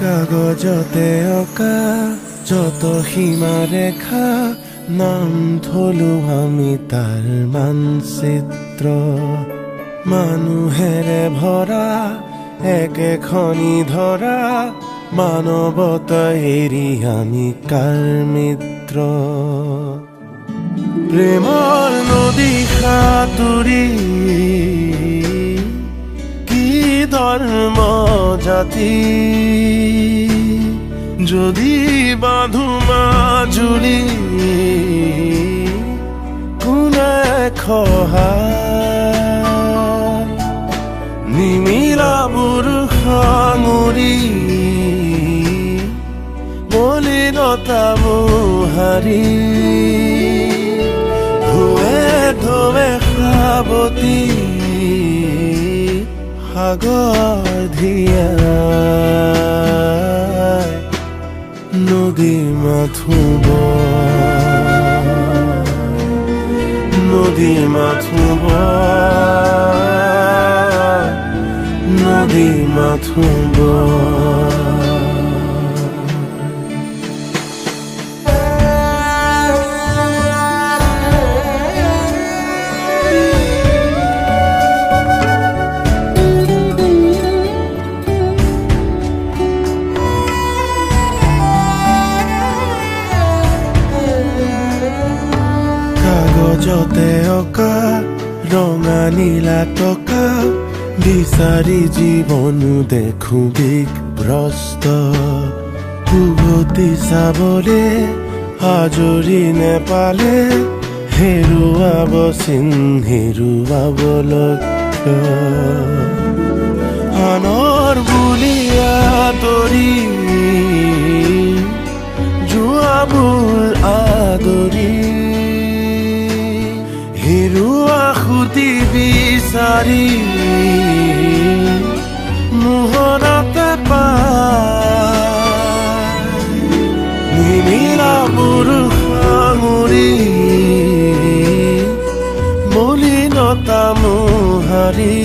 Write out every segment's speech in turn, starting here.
কাগজতে অঁকা যত সীমাৰেখা নাম থলো আমি তাৰ মানচিত্ৰ মানুহেৰে ভৰা একেখনি ধৰা মানৱতা এৰি আমি কাৰ মিত্ৰ প্ৰেমৰ নদী সাঁতুৰি কি ধৰ্ম জাতি যদি বাঁধো মাজুলী কোনে সহায় নিমিলাবোৰ সাঙুৰি মলিনতা মোহাৰি ধোৱে ধোৱে সাৱতী সাগৰ ধিয়াই নদী মাথোঁ নদী মাথোঁ নদী মাথোঁ কাগজতে অঁকা ৰঙা নীলা টকা বিচাৰি জীৱন দেখো বিভ্ৰস্ত উভতি চাবলে আজৰি নেপালে হেৰুৱাব চিন হেৰুৱাব লক্ষ্য আনৰ বুলি আঁতৰি যোৱাবোৰ আদৰি হেৰুৱা খুটি বিচাৰি মোহনতে পায় নিমিলাবোৰ সাঙুৰি মলিনতা মোহাৰি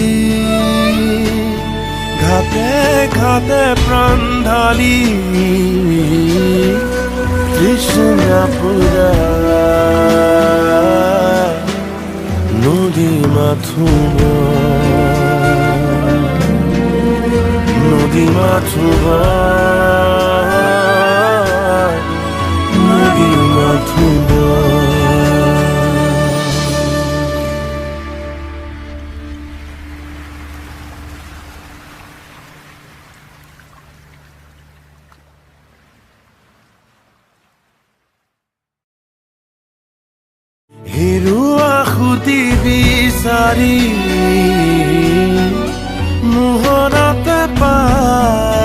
ঘাটে ঘাটে প্ৰাণ ঢালি তৃষ্ণা পুৰা নদী মাথোঁ নদী মাথোঁ নদী মাথোঁ হেৰুৱা খুটি বিচাৰি মোহনতে পায়